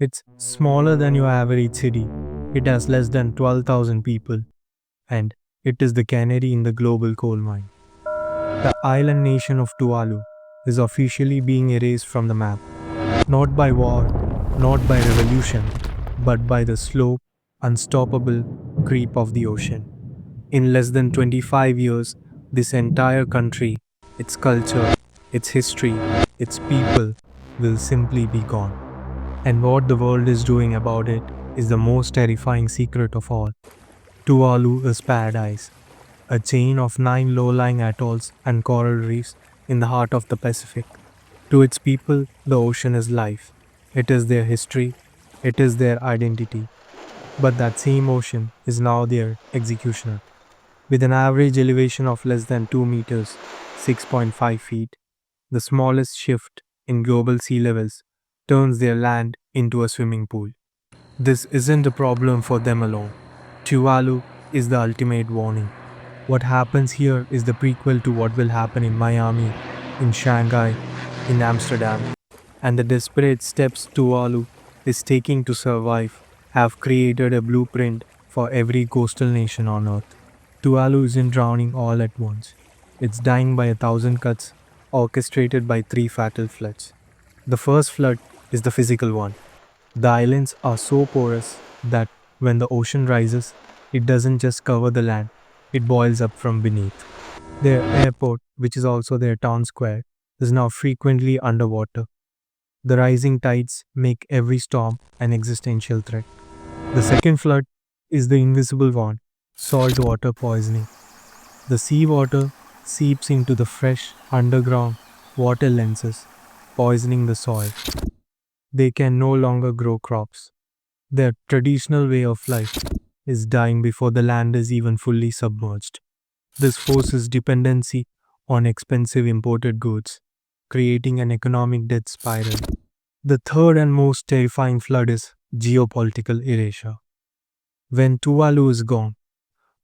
It's smaller than your average city. It has less than 12,000 people, and it is the canary in the global coal mine. The island nation of Tuvalu is officially being erased from the map, not by war, not by revolution, but by the slow, unstoppable creep of the ocean. In less than 25 years, this entire country, its culture, its history, its people will simply be gone. And what the world is doing about it is the most terrifying secret of all. Tuvalu is paradise, a chain of 9 low-lying atolls and coral reefs in the heart of the Pacific. To its people, the ocean is life. It is their history, it is their identity. But that same ocean is now their executioner. With an average elevation of less than 2 meters, 6.5 feet, the smallest shift in global sea levels turns their land into a swimming pool. This isn't a problem for them alone. Tuvalu is the ultimate warning. What happens here is the prequel to what will happen in Miami, in Shanghai, in Amsterdam, and the desperate steps Tuvalu is taking to survive have created a blueprint for every coastal nation on earth. Tuvalu isn't drowning all at once. It's dying by 1,000 cuts, orchestrated by 3 fatal floods. The first flood is the physical one. The islands are so porous that when the ocean rises, it doesn't just cover the land, it boils up from beneath. Their airport, which is also their town square, is now frequently underwater. The rising tides make every storm an existential threat. The second flood is the invisible one, saltwater poisoning. The seawater seeps into the fresh underground water lenses, poisoning the soil. They can no longer grow crops. Their traditional way of life is dying before the land is even fully submerged. This forces dependency on expensive imported goods, creating an economic death spiral. The third and most terrifying flood is geopolitical erasure. When Tuvalu is gone,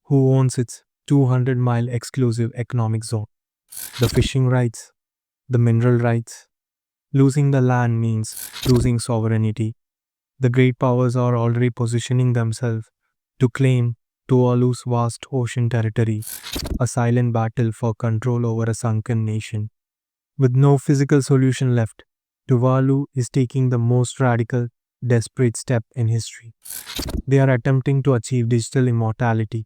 who owns its 200-mile exclusive economic zone? The fishing rights, the mineral rights. Losing the land means losing sovereignty. The great powers are already positioning themselves to claim Tuvalu's vast ocean territory, a silent battle for control over a sunken nation. With no physical solution left, Tuvalu is taking the most radical, desperate step in history. They are attempting to achieve digital immortality.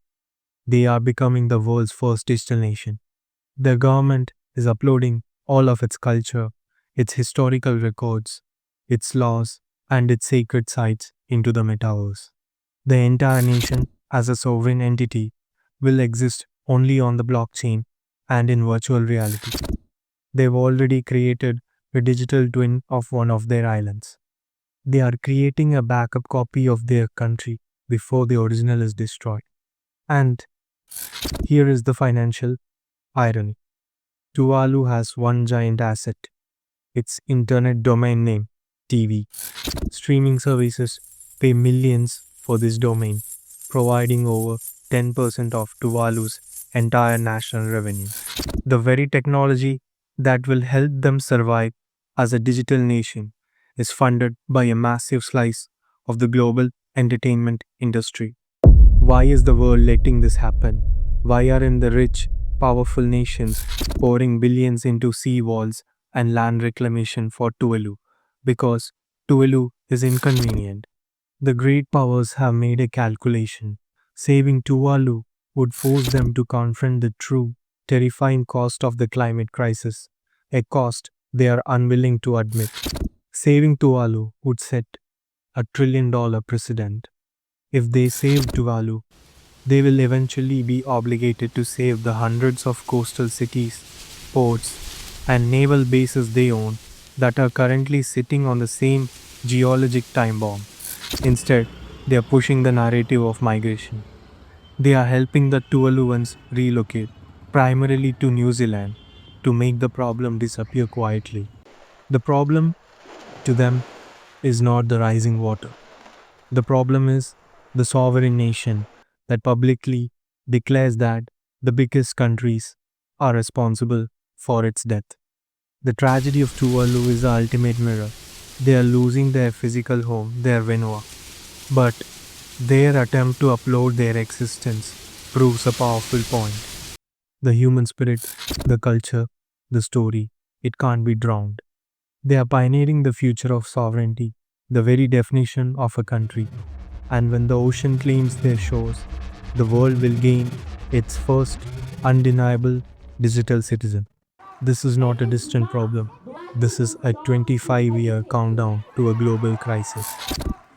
They are becoming the world's first digital nation. Their government is uploading all of its culture, its historical records, its laws, and its sacred sites into the metaverse. The entire nation, as a sovereign entity, will exist only on the blockchain and in virtual reality. They've already created a digital twin of one of their islands. They are creating a backup copy of their country before the original is destroyed. And here is the financial irony. Tuvalu has one giant asset, its internet domain name, TV. Streaming services pay millions for this domain, providing over 10% of Tuvalu's entire national revenue. The very technology that will help them survive as a digital nation is funded by a massive slice of the global entertainment industry. Why is the world letting this happen? Why aren't the rich, powerful nations pouring billions into sea walls and land reclamation for Tuvalu? Because Tuvalu is inconvenient. The great powers have made a calculation. Saving Tuvalu would force them to confront the true, terrifying cost of the climate crisis, a cost they are unwilling to admit. Saving Tuvalu would set a $1 trillion precedent. If they save Tuvalu, they will eventually be obligated to save the hundreds of coastal cities, ports, and naval bases they own that are currently sitting on the same geologic time bomb. Instead, they are pushing the narrative of migration. They are helping the Tuvaluans relocate, primarily to New Zealand, to make the problem disappear quietly. The problem to them is not the rising water. The problem is the sovereign nation that publicly declares that the biggest countries are responsible for its death. The tragedy of Tuvalu is the ultimate mirror. They are losing their physical home, their Venua. But their attempt to upload their existence proves a powerful point. The human spirit, the culture, the story, it can't be drowned. They are pioneering the future of sovereignty, the very definition of a country. And when the ocean claims their shores, the world will gain its first undeniable digital citizen. This is not a distant problem. This is a 25-year countdown to a global crisis.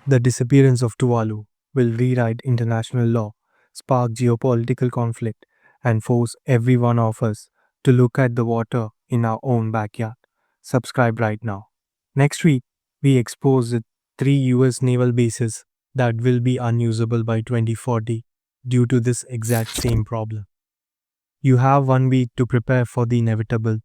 The disappearance of Tuvalu will rewrite international law, spark geopolitical conflict, and force every one of us to look at the water in our own backyard. Subscribe right now. Next week, we expose the 3 US naval bases that will be unusable by 2040 due to this exact same problem. You have 1 week to prepare for the inevitable.